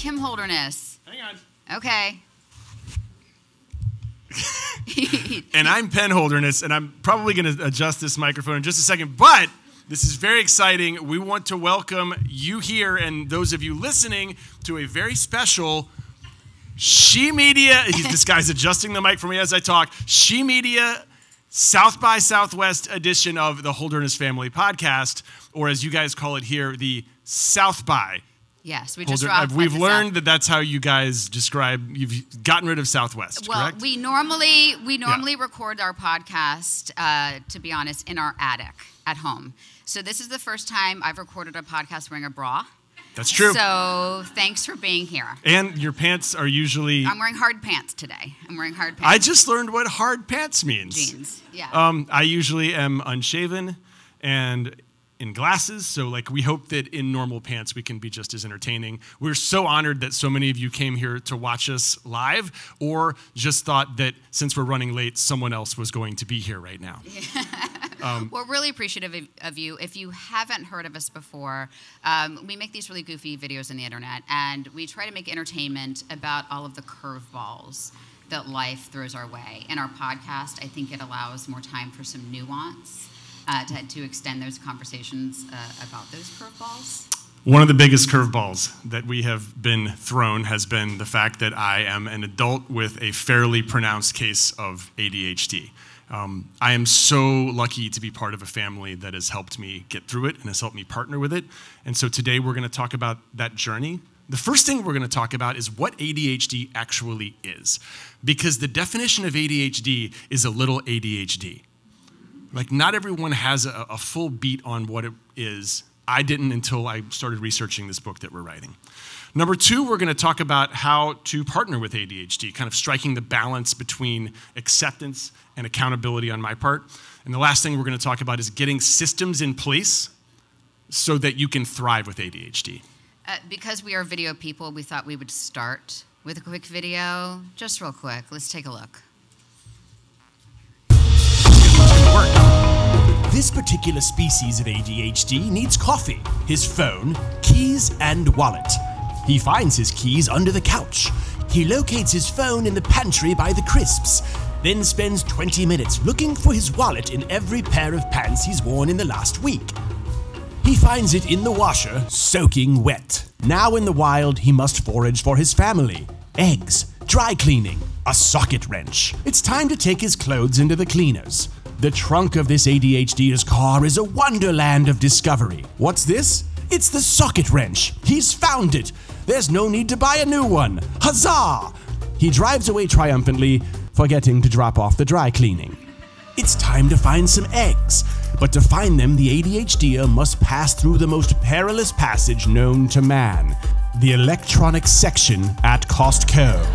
Kim Holderness. Hang on. Okay. And I'm Penn Holderness, and I'm probably going to adjust this microphone in just a second, but this is very exciting. We want to welcome you here and those of you listening to a very special She Media. This guy's adjusting the mic for me as I talk. She Media South by Southwest edition of the Holderness Family Podcast, or as you guys call it here, the South by. Yes, we've learned that that's how you guys describe. You've gotten rid of Southwest. Well, correct? we normally record our podcast, to be honest, in our attic at home. So this is the first time I've recorded a podcast wearing a bra. That's true. So thanks for being here. And your pants are usually... I'm wearing hard pants today. I just learned what hard pants means. Jeans, yeah. I usually am unshaven and in glasses, so we hope that in normal pants we can be just as entertaining. We're so honored that so many of you came here to watch us live, or just thought that since we're running late, someone else was going to be here right now. We're really appreciative of you. If you haven't heard of us before, we make these really goofy videos on the internet, and we try to make entertainment about all of the curveballs that life throws our way. In our podcast, I think it allows more time for some nuance, to extend those conversations about those curveballs. One of the biggest curveballs that we have been thrown has been the fact that I am an adult with a fairly pronounced case of ADHD. I am so lucky to be part of a family that has helped me get through it and has helped me partner with it. And so today we're going to talk about that journey. The first thing we're going to talk about is what ADHD actually is. Because the definition of ADHD is a little ADHD. Not everyone has a full beat on what it is. I didn't until I started researching this book that we're writing. Number two, we're going to talk about how to partner with ADHD, kind of striking the balance between acceptance and accountability on my part. And the last thing we're going to talk about is getting systems in place so that you can thrive with ADHD. Because we are video people, we thought we would start with a quick video. Just real quick, let's take a look. This particular species of ADHD needs coffee, his phone, keys, and wallet. He finds his keys under the couch. He locates his phone in the pantry by the crisps, then spends 20 minutes looking for his wallet in every pair of pants he's worn in the last week. He finds it in the washer, soaking wet. Now in the wild, he must forage for his family. Eggs, dry cleaning, a socket wrench. It's time to take his clothes into the cleaners. The trunk of this ADHDer's car is a wonderland of discovery. What's this? It's the socket wrench. He's found it. There's no need to buy a new one. Huzzah! He drives away triumphantly, forgetting to drop off the dry cleaning. It's time to find some eggs. But to find them, the ADHDer must pass through the most perilous passage known to man, the electronics section at Costco.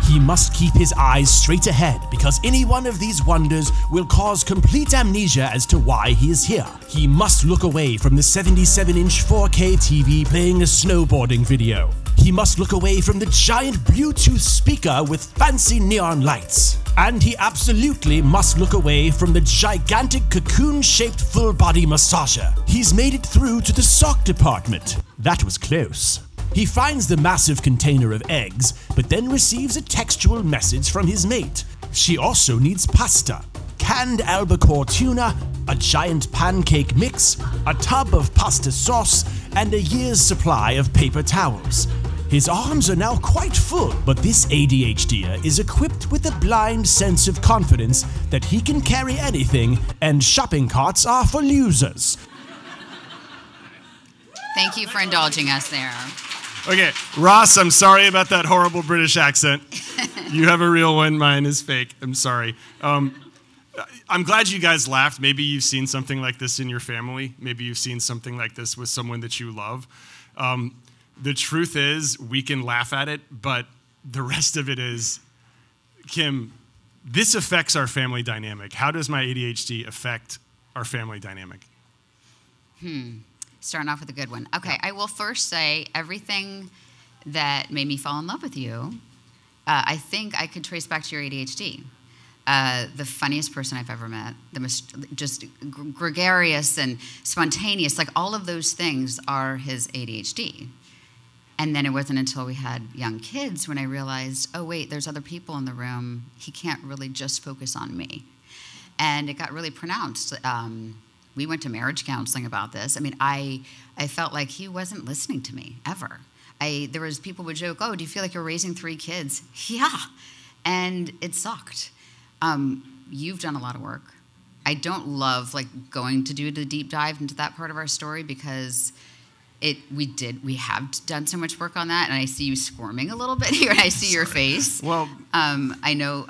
He must keep his eyes straight ahead because any one of these wonders will cause complete amnesia as to why he is here. He must look away from the 77-inch 4K TV playing a snowboarding video. He must look away from the giant Bluetooth speaker with fancy neon lights. And he absolutely must look away from the gigantic cocoon-shaped full-body massager. He's made it through to the sock department. That was close. He finds the massive container of eggs, but then receives a textual message from his mate. She also needs pasta, canned albacore tuna, a giant pancake mix, a tub of pasta sauce, and a year's supply of paper towels. His arms are now quite full, but this ADHDer is equipped with a blind sense of confidence that he can carry anything, and shopping carts are for losers. Thank you for indulging us there. Okay, Ross, I'm sorry about that horrible British accent. You have a real one, mine is fake. I'm sorry. I'm glad you guys laughed. Maybe you've seen something like this in your family. Maybe you've seen something like this with someone that you love. The truth is, we can laugh at it, but the rest of it is, Kim, this affects our family dynamic. How does my ADHD affect our family dynamic? Starting off with a good one. Okay, I will first say everything that made me fall in love with you, I think I could trace back to your ADHD. The funniest person I've ever met, the most just gregarious and spontaneous, all of those things are his ADHD. And then it wasn't until we had young kids when I realized, oh, wait, there's other people in the room. He can't really just focus on me. And it got really pronounced. We went to marriage counseling about this. I mean, I felt like he wasn't listening to me, ever. There was people would joke, oh, do you feel like you're raising 3 kids? Yeah. And it sucked. You've done a lot of work. I don't love going to do the deep dive into that part of our story because we have done so much work on that, and I see you squirming a little bit here, and I see your face. Well, I know,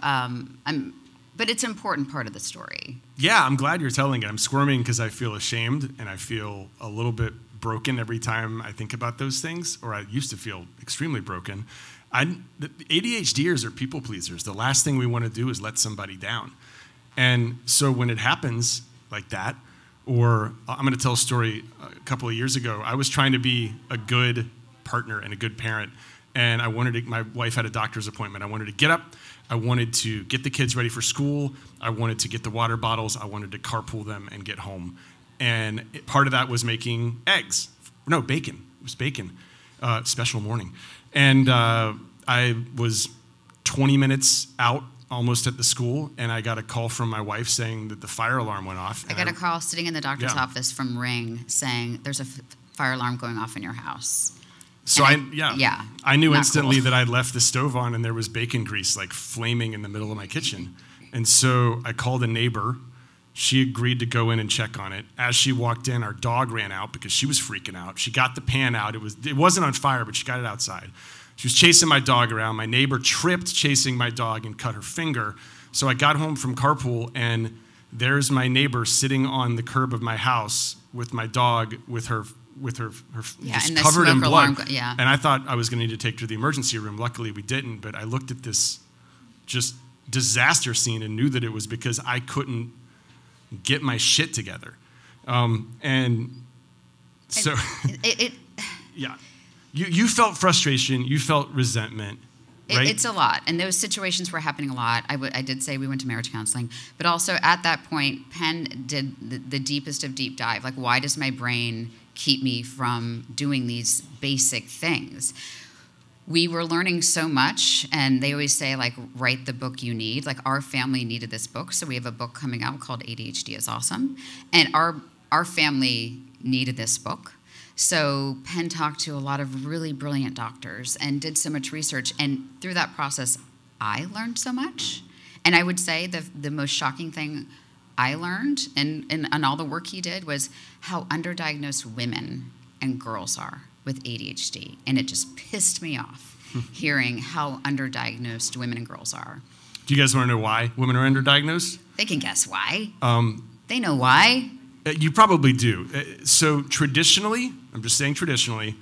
but it's an important part of the story. Yeah, I'm glad you're telling it. I'm squirming because I feel ashamed, and I feel a little bit broken every time I think about those things, or I used to feel extremely broken. The ADHDers are people pleasers. The last thing we want to do is let somebody down. And so when it happens like that, or I'm going to tell a story a couple of years ago, I was trying to be a good partner and a good parent, and my wife had a doctor's appointment. I wanted to get up, I wanted to get the kids ready for school, I wanted to get the water bottles, I wanted to carpool them and get home. And part of that was making bacon. It was bacon, special morning. And I was 20 minutes out almost at the school, and I got a call from my wife saying that the fire alarm went off. I got a call sitting in the doctor's office from Ring saying there's a fire alarm going off in your house. So I knew instantly that I'd left the stove on and there was bacon grease flaming in the middle of my kitchen. And so I called a neighbor. She agreed to go in and check on it. As she walked in, our dog ran out because she was freaking out. She got the pan out. It wasn't on fire, but she got it outside. She was chasing my dog around. My neighbor tripped chasing my dog and cut her finger. So I got home from carpool, and there's my neighbor sitting on the curb of my house with my dog with her just covered in blood. And I thought I was going to need to take her to the emergency room. Luckily, we didn't. But I looked at this just disaster scene and knew that it was because I couldn't get my shit together. You felt frustration, you felt resentment, right? It's a lot, and those situations were happening a lot. I did say we went to marriage counseling, but also at that point, Penn did the deepest of deep dive. Why does my brain keep me from doing these basic things? We were learning so much, and they always say, write the book you need. Our family needed this book, so we have a book coming out called ADHD is Awesome, and our family needed this book. So Penn talked to a lot of really brilliant doctors and did so much research. And through that process, I learned so much. And I would say the most shocking thing I learned and all the work he did was how underdiagnosed women and girls are with ADHD. And it just pissed me off hearing how underdiagnosed women and girls are. Do you guys want to know why women are underdiagnosed? They can guess why. They know why. You probably do. So traditionally, I'm just saying traditionally,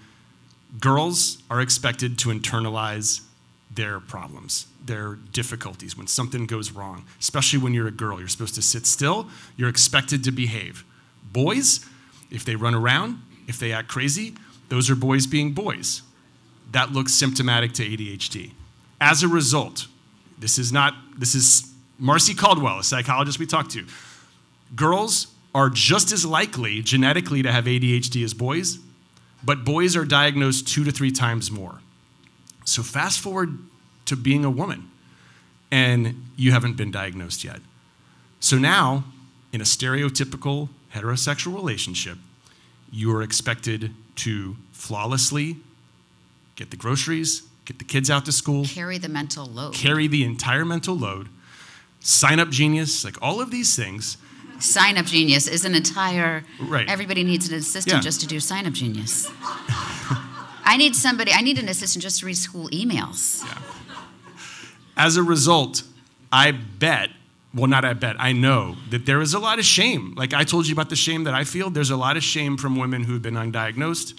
girls are expected to internalize their problems, their difficulties when something goes wrong, especially when you're a girl. You're supposed to sit still. You're expected to behave. Boys, if they run around, if they act crazy, those are boys being boys. That looks symptomatic to ADHD. As a result, this is Marcy Caldwell, a psychologist we talked to. Girls are just as likely genetically to have ADHD as boys, but boys are diagnosed 2 to 3 times more. So fast forward to being a woman, and you haven't been diagnosed yet. So now, in a stereotypical heterosexual relationship, you are expected to flawlessly get the groceries, get the kids out to school. Carry the mental load. Carry the entire mental load. Sign Up Genius, all of these things. Sign Up Genius is an entire, right. Everybody needs an assistant just to do Sign Up Genius. I need an assistant just to read school emails. Yeah. As a result, I know that there is a lot of shame. I told you about the shame that I feel. There's a lot of shame from women who've been undiagnosed.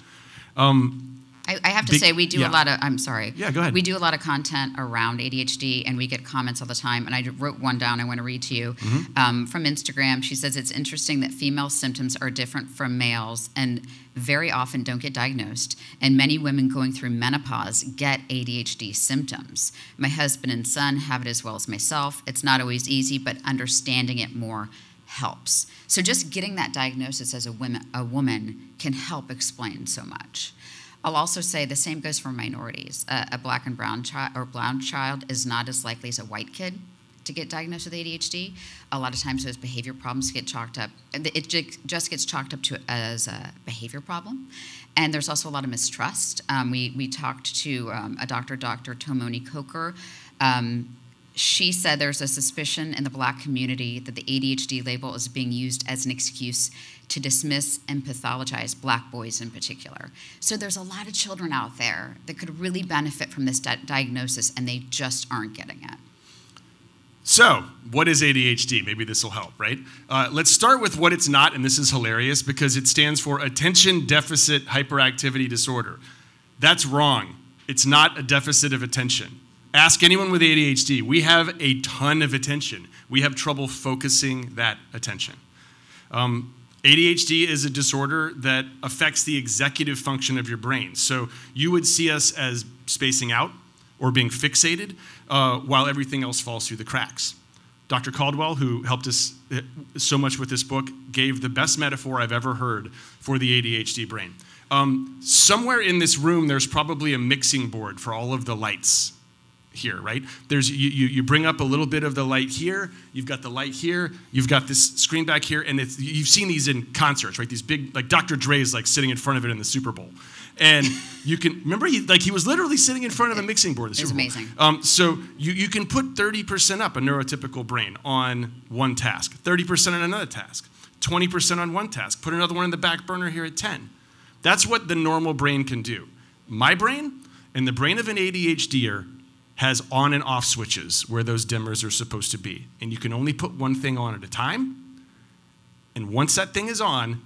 I have to say, we do a lot of, I'm sorry. Yeah, go ahead. We do a lot of content around ADHD, and we get comments all the time, and I wrote one down I want to read to you from Instagram. She says, it's interesting that female symptoms are different from males and very often don't get diagnosed, and many women going through menopause get ADHD symptoms. My husband and son have it as well as myself. It's not always easy, but understanding it more helps. So just getting that diagnosis as a woman can help explain so much. I'll also say the same goes for minorities. A black and brown child is not as likely as a white kid to get diagnosed with ADHD. A lot of times those behavior problems get chalked up. It just gets chalked up to as a behavior problem. And there's also a lot of mistrust. We talked to a doctor, Dr. Tomoni Coker. She said there's a suspicion in the black community that the ADHD label is being used as an excuse to dismiss and pathologize black boys in particular. So there's a lot of children out there that could really benefit from this diagnosis, and they just aren't getting it. So, what is ADHD? Maybe this will help, right? Let's start with what it's not, and this is hilarious because it stands for Attention Deficit Hyperactivity Disorder. That's wrong. It's not a deficit of attention. Ask anyone with ADHD. We have a ton of attention. We have trouble focusing that attention. ADHD is a disorder that affects the executive function of your brain. So you would see us as spacing out or being fixated while everything else falls through the cracks. Dr. Caldwell, who helped us so much with this book, gave the best metaphor I've ever heard for the ADHD brain. Somewhere in this room, there's probably a mixing board for all of the lights here, right? You bring up a little bit of the light here, you've got the light here, you've got this screen back here, and you've seen these in concerts, right? These big, like Dr. Dre's like sitting in front of it in the Super Bowl. And you can, remember, he was literally sitting in front of a mixing board at the Super Bowl. It was amazing. So you can put 30% up a neurotypical brain on one task, 30% on another task, 20% on one task, put another one in the back burner here at 10. That's what the normal brain can do. My brain and the brain of an ADHDer has on and off switches where those dimmers are supposed to be. And you can only put one thing on at a time. And once that thing is on,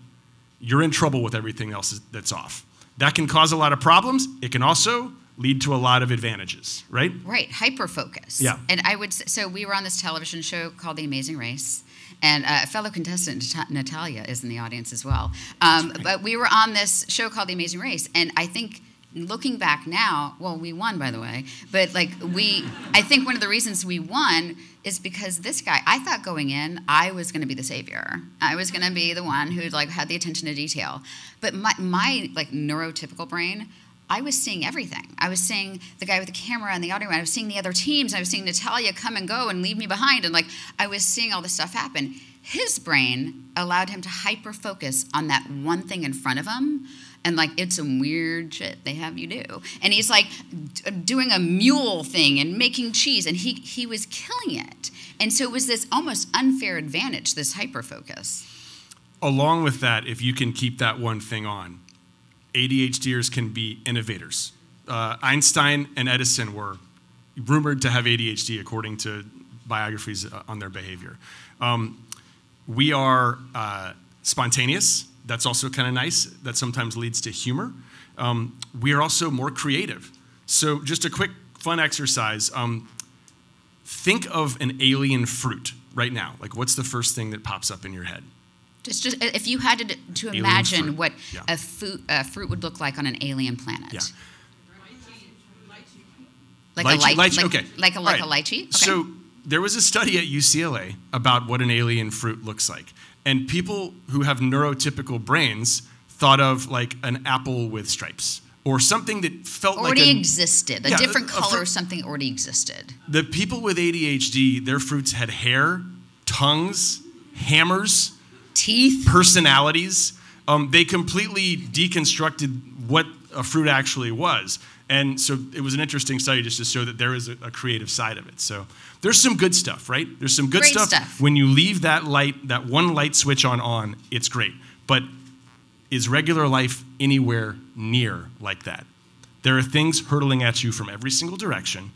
you're in trouble with everything else that's off. That can cause a lot of problems. It can also lead to a lot of advantages, right? Right, hyperfocus. Yeah. And so we were on this television show called The Amazing Race. And a fellow contestant, Natalia, is in the audience as well. But we were on this show called The Amazing Race. And I think, looking back now, well, we won, by the way, but I think one of the reasons we won is because this guy, I thought going in, I was going to be the savior. I was going to be the one who had the attention to detail. But my neurotypical brain, I was seeing everything. I was seeing the guy with the camera and the audio, and I was seeing the other teams, and I was seeing Natalia come and go and leave me behind, and I was seeing all this stuff happen. His brain allowed him to hyper-focus on that one thing in front of him, and it's some weird shit they have you do. And he's doing a mule thing and making cheese, and he was killing it. And so it was this almost unfair advantage, this hyper-focus. Along with that, if you can keep that one thing on, ADHDers can be innovators. Einstein and Edison were rumored to have ADHD according to biographies on their behavior. We are spontaneous. That's also kind of nice. That sometimes leads to humor. We are also more creative. So just a quick fun exercise. Think of an alien fruit right now. What's the first thing that pops up in your head? Just if you had to imagine what a fruit would look like on an alien planet. Yeah. Like a lychee? Okay. Like a lychee? Okay. So there was a study at UCLA about what an alien fruit looks like. And people who have neurotypical brains thought of an apple with stripes or something that felt already existed. A different color, something already existed. The people with ADHD, their fruits had hair, tongues, hammers, teeth, personalities. They completely deconstructed what a fruit actually was. And so it was an interesting study just to show that there is a creative side of it. So there's some good stuff, right? There's some good stuff. When you leave that one light switch on, it's great. But is regular life anywhere near like that? There are things hurtling at you from every single direction.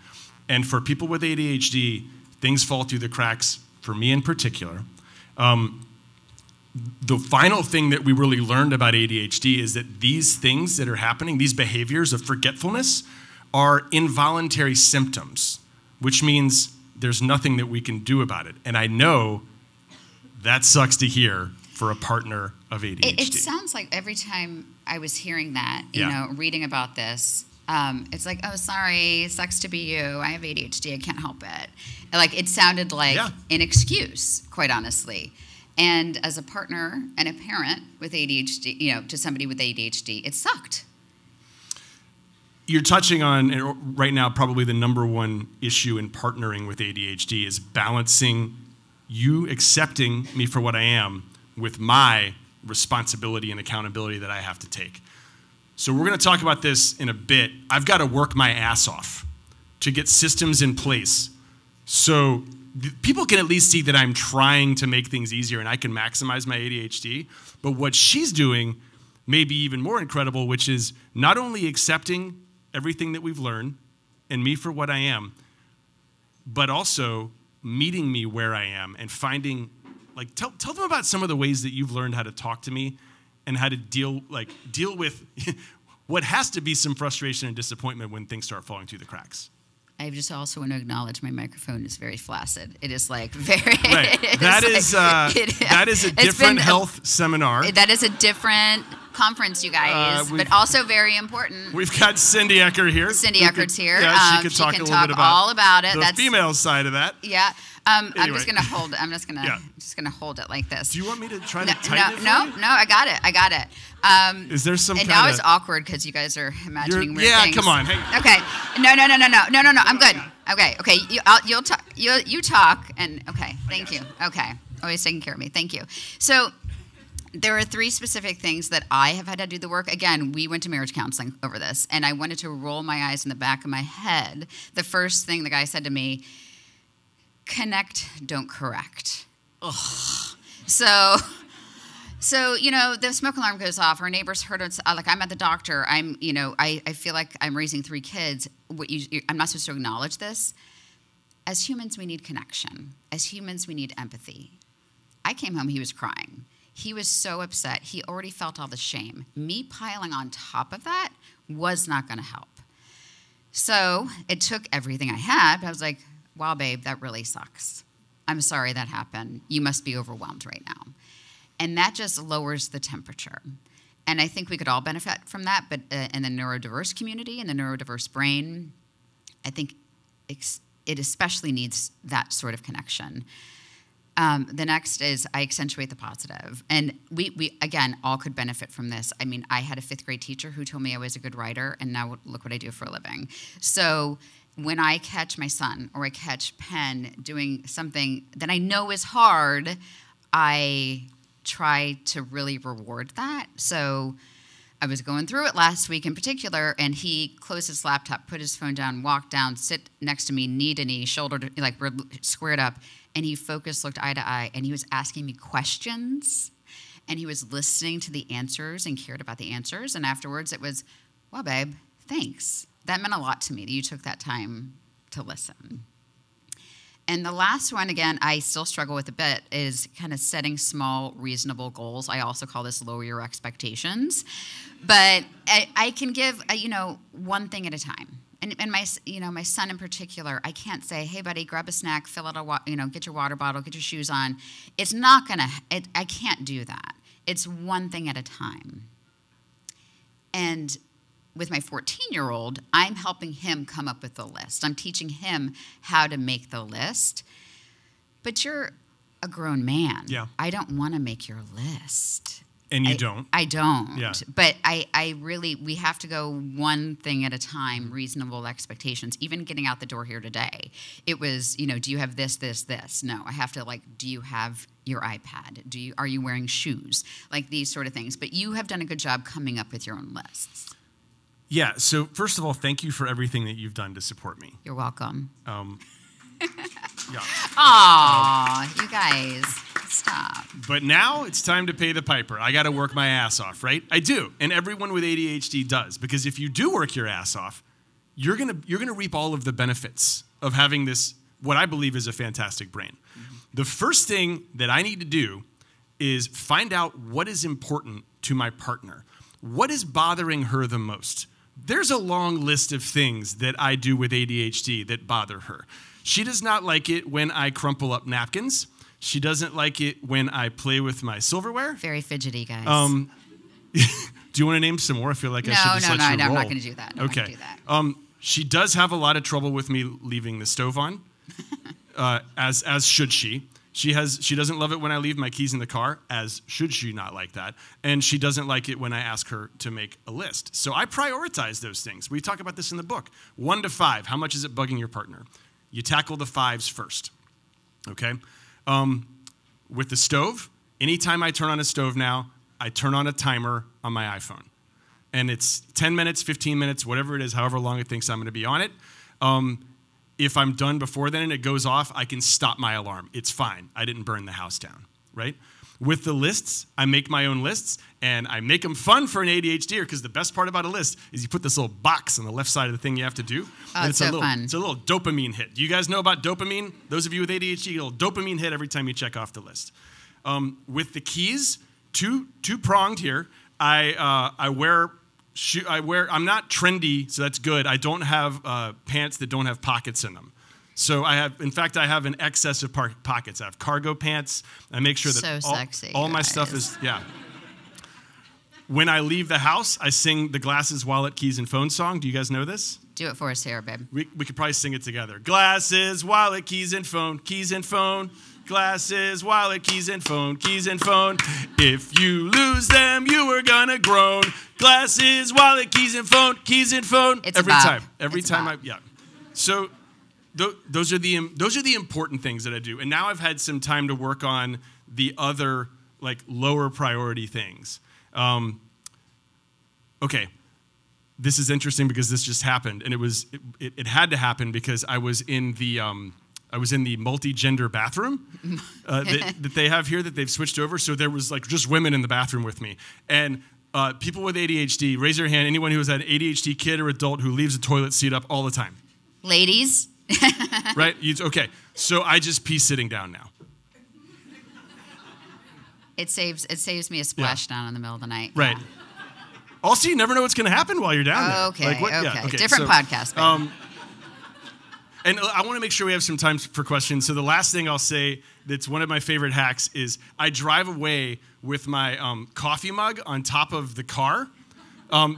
And for people with ADHD, things fall through the cracks, for me in particular. The final thing that we really learned about ADHD is that these things that are happening, these behaviors of forgetfulness, are involuntary symptoms, which means there's nothing that we can do about it. And I know that sucks to hear for a partner of ADHD. It sounds like every time I was hearing that, reading about this, it's like, oh, sorry, it sucks to be you. I have ADHD. I can't help it. It sounded like an excuse, quite honestly. And as a partner and a parent with ADHD, to somebody with ADHD, it sucked. you're touching on, right now, probably the number one issue in partnering with ADHD is balancing you accepting me for what I am with my responsibility and accountability that I have to take. So we're going to talk about this in a bit. I've got to work my ass off to get systems in place so people can at least see that I'm trying to make things easier and I can maximize my ADHD. But what she's doing may be even more incredible, which is not only accepting everything that we've learned and me for what I am, but also meeting me where I am and finding, like, tell them about some of the ways that you've learned how to talk to me and how to deal with what has to be some frustration and disappointment when things start falling through the cracks. I just also want to acknowledge my microphone is very flaccid. It is like very. Right. That is a different health seminar. That is a different conference, you guys, but also very important. We've got Cindy Ecker here. Cindy Eckert's here. Yeah, she can talk a little bit about all about it. The female side of that. Yeah. Anyway. I'm just gonna hold it. I'm just gonna hold it like this. Do you want me to try to tighten it? No, I got it. Is there some? And now it's awkward because you guys are imagining weird things. Yeah, come on. Hey. Okay. No. I'm good. Okay. You talk. You talk. And okay. Thank you. Okay. Always taking care of me. Thank you. So there are 3 specific things that I have had to do the work. Again, we went to marriage counseling over this, and I wanted to roll my eyes in the back of my head. The first thing the guy said to me, connect, don't correct. Ugh. So the smoke alarm goes off. Our neighbors heard us. Like, I'm at the doctor. I feel like I'm raising 3 kids. I'm not supposed to acknowledge this. As humans, we need connection. As humans, we need empathy. I came home, he was crying. He was so upset. He already felt all the shame. Me piling on top of that was not going to help. So it took everything I had. But I was like, wow, babe, that really sucks. I'm sorry that happened. You must be overwhelmed right now. And that just lowers the temperature. And I think we could all benefit from that, but in the neurodiverse community, in the neurodiverse brain, I think it especially needs that sort of connection. The next is I accentuate the positive. And we again, all could benefit from this. I mean, I had a 5th grade teacher who told me I was a good writer, and now look what I do for a living. So when I catch my son or I catch Penn doing something that I know is hard, I try to really reward that. So I was going through it last week in particular, and he closed his laptop, put his phone down, walked down, sit next to me, knee to knee, shoulder to, like, we're squared up, and he focused, looked eye to eye, and he was asking me questions, and he was listening to the answers and cared about the answers. And afterwards it was, well, babe, thanks. That meant a lot to me that you took that time to listen. And the last one, again, I still struggle with a bit, is kind of setting small, reasonable goals. I also call this lower your expectations. But I can give, one thing at a time. And my son in particular, I can't say, hey, buddy, grab a snack, fill out get your water bottle, get your shoes on. It's not going to, I can't do that. It's one thing at a time. And with my 14-year-old, I'm helping him come up with the list. I'm teaching him how to make the list. But you're a grown man. Yeah. I don't want to make your list. And you don't. I don't. Yeah. But we have to go one thing at a time, reasonable expectations. Even getting out the door here today, it was, do you have this? No, I have to, do you have your iPad? Are you wearing shoes? Like, these sort of things. But you have done a good job coming up with your own lists. Yeah, so first of all, thank you for everything that you've done to support me. You're welcome. Yeah. Aw, you guys, stop. But now it's time to pay the piper. I got to work my ass off, right? I do, and everyone with ADHD does, because if you do work your ass off, you're gonna reap all of the benefits of having this, what I believe is a fantastic brain. Mm-hmm. The first thing that I need to do is find out what is important to my partner. What is bothering her the most? There's a long list of things that I do with ADHD that bother her. She does not like it when I crumple up napkins. She doesn't like it when I play with my silverware. Very fidgety, guys. Do you want to name some more? I feel like I should just let you roll. No, I'm not going to do that. I'm not going to do that. She does have a lot of trouble with me leaving the stove on, as should she. She doesn't love it when I leave my keys in the car, as should she not like that. And she doesn't like it when I ask her to make a list. So I prioritize those things. We talk about this in the book. 1 to 5, how much is it bugging your partner? You tackle the 5s first, okay? With the stove, anytime I turn on a stove now, I turn on a timer on my iPhone. And it's 10 minutes, 15 minutes, whatever it is, however long it thinks I'm going to be on it. If I'm done before then and it goes off, I can stop my alarm. It's fine. I didn't burn the house down, right? With the lists, I make my own lists, and I make them fun for an ADHDer, because the best part about a list is you put this little box on the left side of the thing you have to do. Oh, it's so fun. It's a little dopamine hit. Do you guys know about dopamine? Those of you with ADHD, a little dopamine hit every time you check off the list. With the keys, two-pronged here. I'm not trendy, so that's good. I don't have pants that don't have pockets in them. So I have an excess of pockets. I have cargo pants. I make sure that all my stuff is, yeah. When I leave the house, I sing the glasses, wallet, keys, and phone song. Do you guys know this? Do it for us here, babe. We could probably sing it together. Glasses, wallet, keys, and phone, keys and phone. Glasses, wallet, keys, and phone, keys and phone. If you lose them, you are gonna groan. Glasses, wallet, keys, and phone, keys and phone. It's every a bop. time. Every It's a time bop. yeah. So those are the important things that I do. And now I've had some time to work on the other, like, lower priority things. Okay. This is interesting because this just happened, and it had to happen because I was in the multi-gender bathroom that they have here that they've switched over. So there was, like, just women in the bathroom with me. And people with ADHD, raise your hand, anyone who has had an ADHD kid or adult who leaves a toilet seat up all the time. Ladies. Right? Okay. So I just pee sitting down now. It saves me a splashdown in the middle of the night. Right. Yeah. Also, you never know what's going to happen while you're down there. Okay, Like, okay. Yeah, okay. Different podcast, babe. And I want to make sure we have some time for questions. So the last thing I'll say that's one of my favorite hacks is I drive away with my coffee mug on top of the car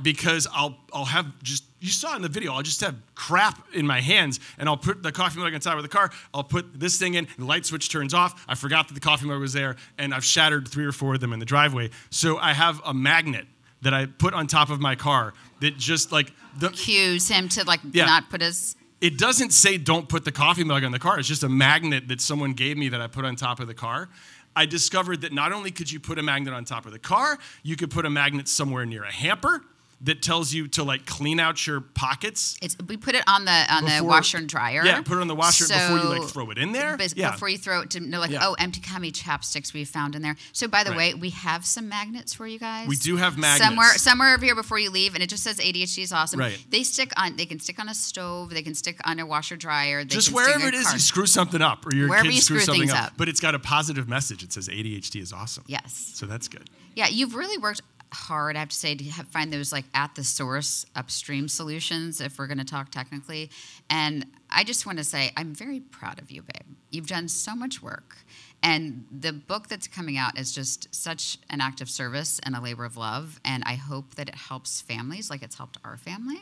because I'll have just, you saw in the video, I'll just have crap in my hands, and I'll put the coffee mug on top of the car. I'll put this thing in, the light switch turns off. I forgot that the coffee mug was there, and I've shattered 3 or 4 of them in the driveway. So I have a magnet that I put on top of my car that just, like, cues him to, like, not put his... It doesn't say don't put the coffee mug on the car. It's just a magnet that someone gave me that I put on top of the car. I discovered that not only could you put a magnet on top of the car, you could put a magnet somewhere near a hamper that tells you to, like, clean out your pockets. We put it on the washer and dryer. Yeah, put it on the washer before you, like, throw it in there. Before you throw it to know, like, empty cummy chapsticks we found in there. So, by the way, we have some magnets for you guys. We do have magnets. Somewhere over here before you leave, and it just says ADHD is awesome. Right. They can stick on a stove, they can stick on a washer dryer. Just wherever it is, you screw something up, or your wherever kids you screw something up. But it's got a positive message. It says ADHD is awesome. Yes. So that's good. Yeah, you've really worked hard, I have to say, to find those, like, at the source upstream solutions, if we're going to talk technically. And I just want to say I'm very proud of you, babe. You've done so much work, and the book that's coming out is just such an act of service and a labor of love, and I hope that it helps families like it's helped our family.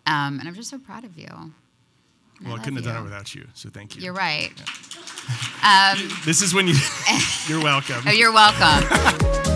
And I'm just so proud of you. Well, I couldn't have done it without you, so thank you. You're right. This is when you're welcome. Oh, you're welcome.